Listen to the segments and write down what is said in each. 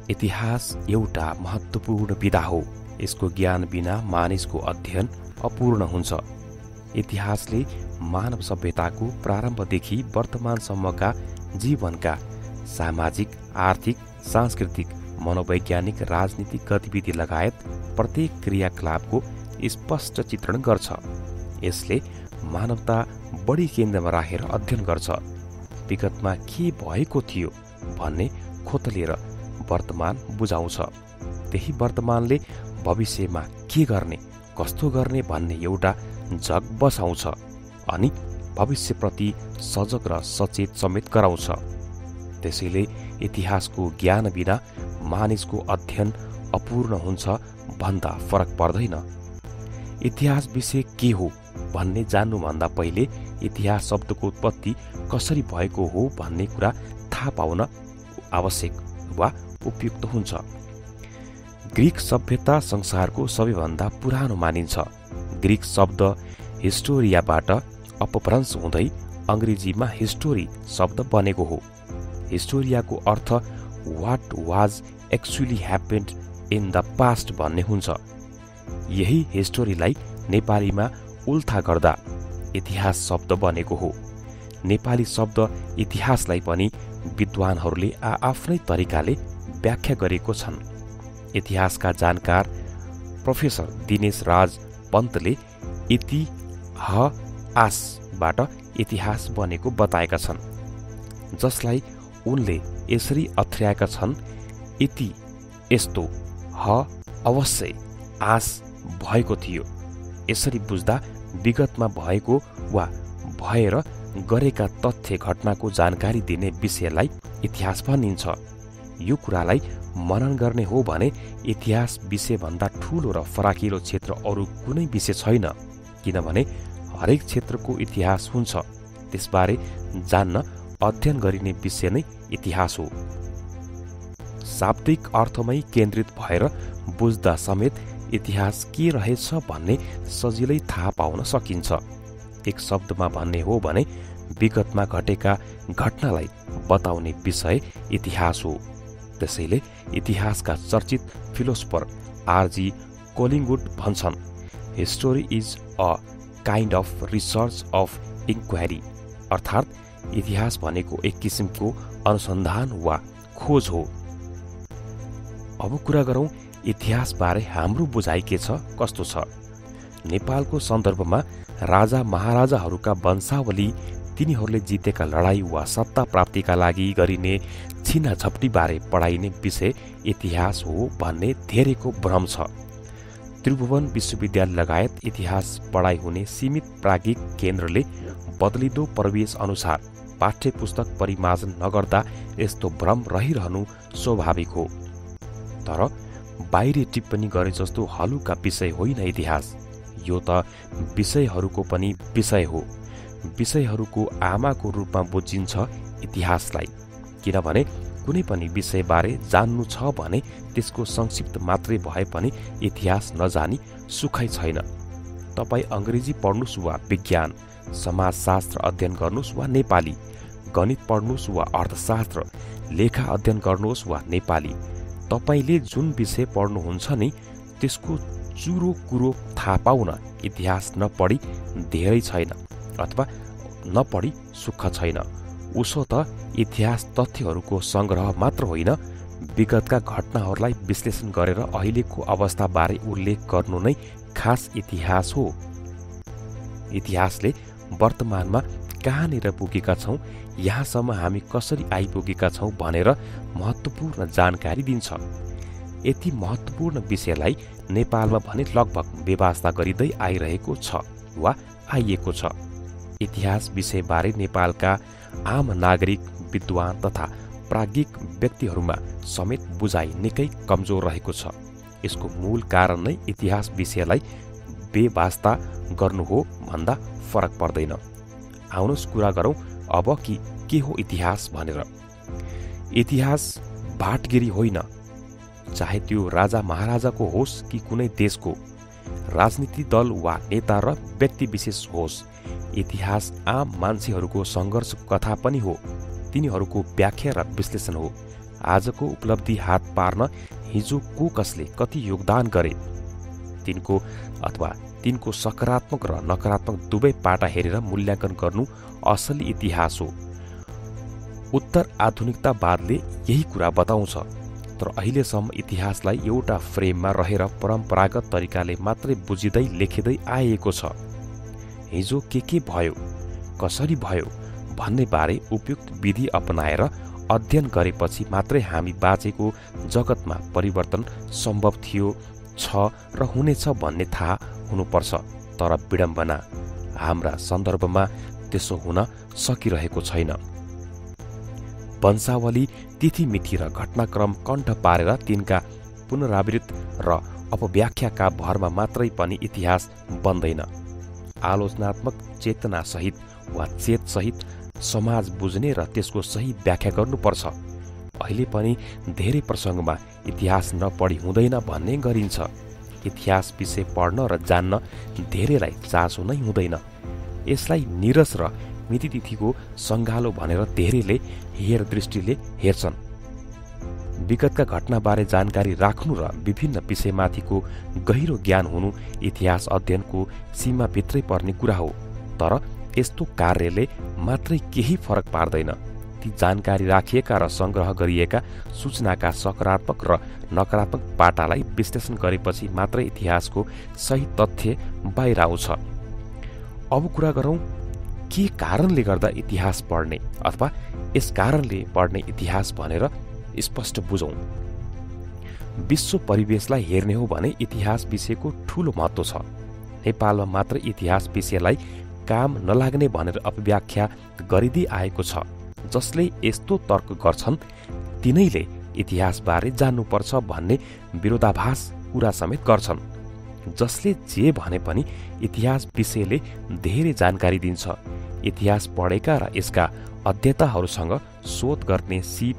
इतिहास एउटा महत्त्वपूर्ण विधा हो। यसको ज्ञान बिना मानिसको अध्ययन अपूर्ण हुन्छ। इतिहासले मानव सभ्यताको प्रारम्भदेखि वर्तमानसम्मका जीवनका सामाजिक, आर्थिक, सांस्कृतिक, मनोवैज्ञानिक, राजनीतिक गतिविधि लगायत प्रत्येक क्रियाकलापको स्पष्ट चित्रण गर्छ। यसले मानवता बढी केन्द्रमा राखेर अध्ययन गर्छ। विगतमा के भएको थियो भन्ने खोतलेर वर्तमान बुझाउँछ। त्यही वर्तमानले भविष्यमा के गर्ने, कस्तो गर्ने भन्ने एउटा जग बसाउँछ अनि भविष्यप्रति सजग र सचेत समेत गराउँछ। त्यसैले इतिहासको ज्ञान बिना मानिसको अध्ययन अपूर्ण हुन्छ भन्दा फरक पर्दैन। इतिहास विषय के हो भन्ने जान्नुभन्दा पहिले इतिहास शब्दको उत्पत्ति कसरी भएको हो भन्ने कुरा थाहा पाउन आवश्यक वा उपयुक्त हुन्छ। ग्रीक सभ्यता संसारको सबैभन्दा पुरानो मानिन्छ। ग्रीक शब्द हिस्टोरियाबाट अपभ्रंश हुँदै अंग्रेजीमा हिस्टोरी शब्द बनेको हो। हिस्टोरियाको अर्थ what was actually happened in the past भन्ने हुन्छ। यही हिस्टोरीलाई नेपालीमा उल्था गर्दा इतिहास शब्द बनेको हो। नेपाली शब्द इतिहासलाई पनि विद्वानहरूले आफ्नै तरिकाले व्याख्या गरेको छन्। इतिहासका जानकार प्रोफेसर दिनेश राज पन्तले इतिहासबाट इतिहास बनेको बताएका छन्, जसलाई उनले यसरी अथ्र्याएका छन्: इति यस्तो, ह अवश्य, आस भएको थियो। यसरी बुझ्दा विगतमा भएको वा भएर गरेका तथ्य घटनाको जानकारी दिने विषयलाई इतिहास भनिन्छ। यो कुरालाई मनन गर्ने हो भने इतिहास विषयभन्दा ठूलो र फराकिलो क्षेत्र अरू कुनै विषय छैन, किनभने हरेक क्षेत्रको इतिहास हुन्छ। त्यसबारे जान्न अध्ययन गरिने विषय नै इतिहास हो। शाब्दिक अर्थमै केन्द्रित भएर बुझ्दा समेत इतिहास के रहेछ भन्ने सजिलै थाहा पाउन सकिन्छ। एक शब्दमा भन्ने हो भने विगतमा घटेका घटनालाई बताउने विषय इतिहास हो। त्यसैले इतिहासका चर्चित फिलोसोफर आरजी कोलिङवुड भन्छन्, history is a kind of research of inquiry, अर्थात् इतिहास भनेको एक किसिमको अनुसन्धान वा खोज हो। अब कुरा गरौं इतिहासबारे हाम्रो बुझाइ के छ, कस्तो छ। नेपालको सन्दर्भमा राजा महाराजाहरूका वंशावली, तिनीहरूले जितेका लडाई वा सत्ता प्राप्तिका लागि गरिने छिनाझप्टीबारे पढाइने विषय इतिहास हो भन्ने धेरैको भ्रम छ। त्रिभुवन विश्वविद्यालय लगायत इतिहास पढाइ हुने सीमित प्राज्ञिक केन्द्रले बदलिदो परिवेश अनुसार पाठ्य पुस्तक परिमार्जन नगर्दा यस्तो भ्रम रहिरहनु स्वाभाविक हो। तर बाहिरी टिप्पणी गरे जस्तो हलुका विषय होइन इतिहास। यो त विषयहरूको पनि विषय हो। विषयहरूको आमाको रूपमा बुझिन्छ इतिहासलाई, किनभने कुनै पनि विषयबारे जान्नु छ भने त्यसको संक्षिप्त मात्रै भए पनि इतिहास नजानी सुखै छैन। तपाईँ अंग्रेजी पढ्नुस् वा विज्ञान, समाजशास्त्र अध्ययन गर्नुस् वा नेपाली, गणित पढ्नुस् वा अर्थशास्त्र, लेखा अध्ययन गर्नुहोस् वा नेपाली, तपाईले जुन विषय पढ्नुहुन्छ नि त्यसको चुरो कुरो थाहा पाउन इतिहास नपढी धेरै छैन अथवा नपढी सुख छैन। उसो त इतिहास तथ्यहरूको संग्रह मात्र होइन, विगतका घटनाहरूलाई विश्लेषण गरेर अहिलेको अवस्थाबारे उल्लेख गर्नु नै खास इतिहास हो। इतिहासले वर्तमानमा कहाँनिर पुगेका छौं, यहाँसम्म हामी कसरी आइपुगेका छौं भनेर महत्त्वपूर्ण जानकारी दिन्छ। यति महत्त्वपूर्ण विषयलाई नेपालमा भने लगभग बेवास्ता गरिँदै आइरहेको छ वा आइएको छ। इतिहास विषयबारे नेपालका आम नागरिक, विद्वान तथा प्राज्ञिक व्यक्तिहरूमा समेत बुझाइ निकै कमजोर रहेको छ। यसको मूल कारण नै इतिहास विषयलाई बेवास्ता गर्नु हो भन्दा फरक पर्दैन। आउनुहोस् कुरा गरौं अब कि के हो इतिहास भनेर। इतिहास भाटगिरी होइन, चाहे त्यो राजा महाराजाको होस् कि कुनै देशको, राजनीतिक दल वा नेता र व्यक्ति विशेष होस्। इतिहास आम मान्छेहरूको संघर्षको कथा पनि हो, तिनीहरूको व्याख्या र विश्लेषण हो। आजको उपलब्धि हात पार्न हिजो को कसले कति योगदान गरे तिनको सकारात्मक र नकारात्मक दुवै पाटा हेरेर मूल्याङ्कन गर्नु असली इतिहास हो। उत्तर आधुनिकतावादले यही कुरा बताउँछ, तर अहिलेसम्म इतिहासलाई एउटा फ्रेममा रहेर परम्परागत तरिकाले मात्रै बुझिँदै लेखिँदै आएको छ। हिजो के भयो, कसरी भयो भन्ने बारे उपयुक्त विधि अपनाएर अध्ययन गरेपछि मात्रै हामी बाँचेको जगतमा परिवर्तन सम्भव थियो, छ र हुनेछ भन्ने थाहा हुनुपर्छ। तर विडम्बना, हाम्रा सन्दर्भमा त्यसो हुन सकिरहेको छैन। वंशावली तिथिमिथि र घटनाक्रम कण्ठ पारेर तिनका पुनरावृत्त र अपव्याख्याका भरमा मात्रै पनि इतिहास बन्दैन। आलोचनात्मक चेतनासहित वा चेतसहित समाज बुझ्ने र त्यसको सही व्याख्या गर्नुपर्छ। अहिले पनि धेरै प्रसङ्गमा इतिहास नपढी हुँदैन भन्ने गरिन्छ। इतिहास विषय पढ्न र जान्न धेरैलाई चासो नै हुँदैन। यसलाई निरस र मितितिथिको सङ्गालो भनेर धेरैले हेरदृष्टिले हेर्छन्। विगतका घटनाबारे जानकारी राख्नु र विभिन्न विषयमाथिको गहिरो ज्ञान हुनु इतिहास अध्ययनको सीमाभित्रै पर्ने कुरा हो। तर यस्तो कार्यले मात्रै केही फरक पार्दैन। ती जानकारी राखिएका र सङ्ग्रह गरिएका सूचनाका सकारात्मक र नकारात्मक पाटालाई विश्लेषण गरेपछि मात्रै इतिहासको सही तथ्य बाहिर आउँछ। अब कुरा गरौँ के कारणले गर्दा इतिहास पढ्ने अथवा यस कारणले पढ्ने इतिहास भनेर स्पष्ट बुझौँ। विश्व परिवेशलाई हेर्ने हो भने इतिहास विषयको ठूलो महत्त्व छ। नेपालमा मात्र इतिहास विषयलाई काम नलाग्ने भनेर अपव्याख्या गरिँदै आएको छ। जसले यस्तो तर्क गर्छन् तिनैले इतिहासबारे जान्नुपर्छ भन्ने विरोधाभास कुरा समेत गर्छन्। जसले जे भने पनि इतिहास विषयले धेरै जानकारी दिन्छ। इतिहास पढेका र यसका अध्येताहरूसँग शोध गर्ने सिप,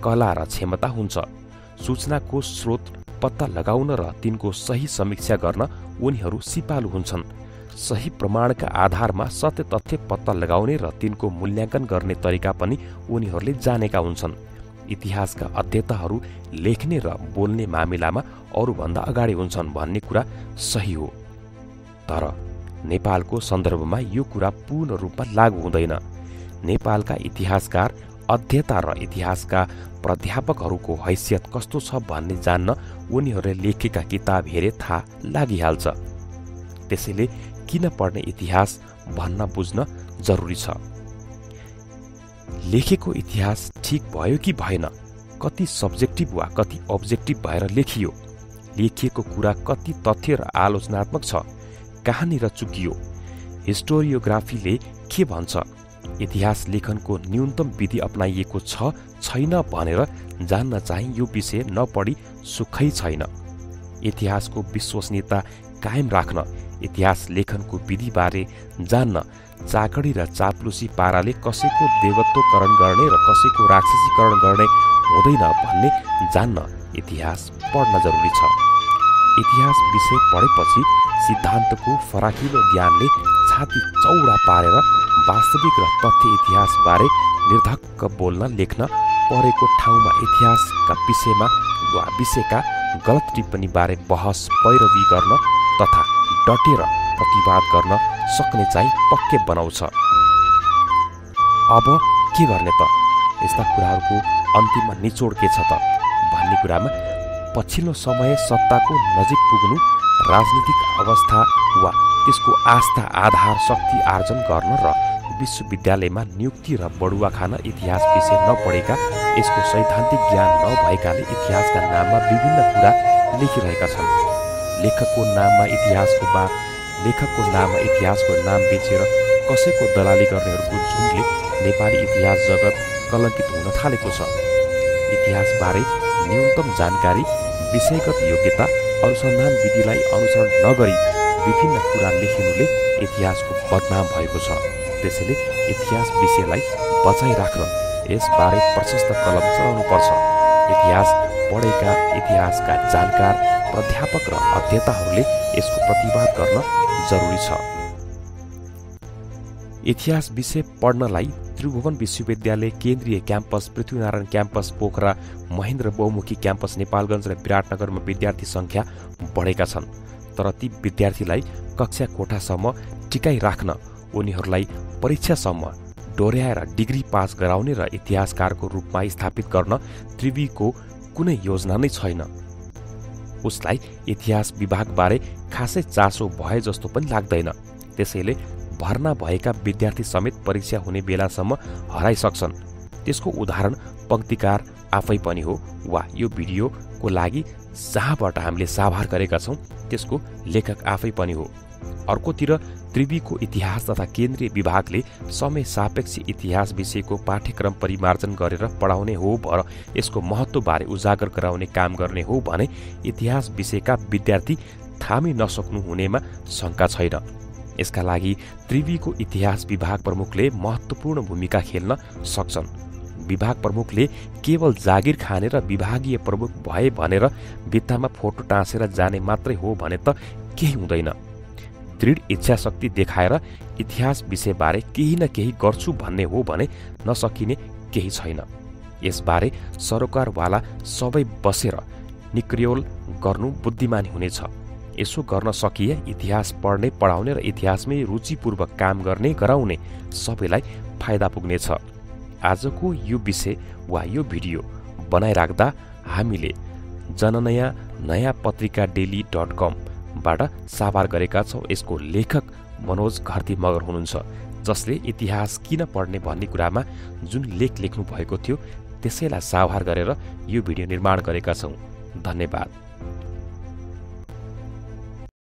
कला र क्षमता हुन्छ। सूचनाको स्रोत पत्ता लगाउन र तिनको सही समीक्षा गर्न उनीहरू सिपालु हुन्छन्। सही प्रमाणका आधारमा सत्य तथ्य पत्ता लगाउने र तिनको मूल्याङ्कन गर्ने तरिका पनि उनीहरूले जानेका हुन्छन्। इतिहासका अध्येताहरू लेख्ने र बोल्ने मामिलामा अरूभन्दा अगाडि हुन्छन् भन्ने कुरा सही हो। तर नेपालको सन्दर्भमा यो कुरा पूर्ण रूपमा लागू हुँदैन। नेपालका इतिहासकार, अध्येता र इतिहासका प्राध्यापकहरूको हैसियत कस्तो छ भन्ने जान्न उनीहरूले लेखेका किताब हेरे थाहा लागिहाल्छ। त्यसैले किन पढ्ने इतिहास भन्न बुझ्न जरुरी छ। लेखेको इतिहास ठिक भयो कि भएन, कति सब्जेक्टिभ वा कति अब्जेक्टिभ भएर लेखियो, लेखिएको कुरा कति तथ्य र आलोचनात्मक छ, कहाँनिर चुकियो, हिस्टोरियोग्राफीले के भन्छ, इतिहास लेखनको न्यूनतम विधि अपनाइएको छ छैन भनेर जान्न चाहिँ यो विषय नपढी सुखै छैन। इतिहासको विश्वसनीयता कायम राख्न, इतिहास लेखनको विधिबारे जान्न, चाकडी र चाप्लुसी पाराले कसैको देवत्वकरण गर्ने र कसैको राक्षसीकरण गर्ने हुँदैन भन्ने जान्न इतिहास पढ्न जरुरी छ। इतिहास विषय पढेपछि सिद्धान्तको फराकिलो ज्ञानले छाती चौडा पारेर वास्तविक र तथ्य इतिहासबारे निर्धक्क बोल्न, लेख्न, पढेको ठाउँमा इतिहासका विषयमा वा विषयका गलत टिप्पणीबारे बहस पैरवी गर्न तथा डटेर प्रतिवाद गर्न सक्ने चाहिँ पक्कै बनाउँछ। अब के गर्ने त? यस्ता कुराहरूको अन्तिममा निचोड के छ त भन्ने कुरामा पछिल्लो समय सत्ताको नजिक पुग्नु, राजनीतिक अवस्था वा त्यसको आस्था आधार शक्ति आर्जन गर्न र विश्वविद्यालयमा नियुक्ति र बढुवा खान इतिहास विषय नपढेका, यसको सैद्धान्तिक ज्ञान नभएकाले इतिहासका नाममा विभिन्न कुरा लेखिरहेका छन्। लेखकको नाममा इतिहासको नाम बेचेर कसैको दलाली गर्नेहरूको झुन्डले नेपाली इतिहास जगत कलङ्कित हुन थालेको छ। इतिहासबारे न्यूनतम जानकारी, विषयगत योग्यता, अनुसन्धान विधिलाई अनुसरण नगरी विभिन्न कुरा लेखिनुले इतिहासको बदनाम भएको छ। त्यसैले इतिहास विषयलाई बचाइराख्न यसबारे प्रशस्त कलम चलाउनुपर्छ। इतिहास पढेका, इतिहासका जानकार प्राध्यापक र अध्येताहरूले यसको प्रतिवाद गर्न जरुरी छ। इतिहास विषय पढ्नलाई त्रिभुवन विश्वविद्यालय केन्द्रीय क्याम्पस, पृथ्वीनारायण क्याम्पस, पोखरा, महेन्द्र बहुमुखी क्याम्पस नेपालगञ्ज र विराटनगरमा विद्यार्थी सङ्ख्या बढेका छन्। तर ती विद्यार्थीलाई कक्षा कोठासम्म टिकाइ राख्न, उनीहरूलाई परीक्षासम्म डोर्याएर डिग्री पास गराउने र इतिहासकारको रूपमा स्थापित गर्न त्रिवीको कुनै योजना नै छैन। उसलाई इतिहास विभागबारे खासै चासो भए जस्तो पनि लाग्दैन। त्यसैले भर्ना भएका विद्यार्थी समेत परीक्षा हुने बेलासम्म हराइसक्छन्। त्यसको उदाहरण पंक्तिकार आफै पनि हो वा यो भिडियोको लागि जहाँबाट हामीले साभार गरेका छौँ त्यसको लेखक आफै पनि हो। अर्कोतिर त्रिवीको इतिहास तथा केन्द्रीय विभागले समय सापेक्ष इतिहास विषयको पाठ्यक्रम परिमार्जन गरेर पढाउने हो र यसको महत्त्वबारे उजागर गराउने काम गर्ने हो भने इतिहास विषयका विद्यार्थी थामी नसक्नु हुनेमा शङ्का छैन। यसका लागि त्रिवीको इतिहास विभाग प्रमुखले महत्त्वपूर्ण भूमिका खेल्न सक्छन्। विभाग प्रमुखले केवल जागिर खाने र विभागीय प्रमुख भए भनेर भित्तामा फोटो टाँसेर जाने मात्रै हो भने त केही हुँदैन। दृढ इच्छाशक्ति देखाएर इतिहास विषयबारे केही न केही गर्छु भन्ने हो भने नसकिने केही छैन। यसबारे सरोकारवाला सबै बसेर निक्रियोल गर्नु बुद्धिमानी हुनेछ। यसो गर्न सकिए इतिहास पढ्ने, पढाउने र इतिहासमै रुचिपूर्वक काम गर्ने, गराउने सबैलाई फाइदा पुग्नेछ। आजको यो विषय वा यो भिडियो बनाइराख्दा हामीले जननयाँ नयाँ पत्रिका daily.com बाट साभार गरेका छौँ। यसको लेखक मनोज घरती मगर हुनुहुन्छ, जसले इतिहास किन पढ्ने भन्ने कुरामा जुन लेख लेख्नु भएको थियो त्यसैलाई साभार गरेर यो भिडियो निर्माण गरेका छौँ। धन्यवाद।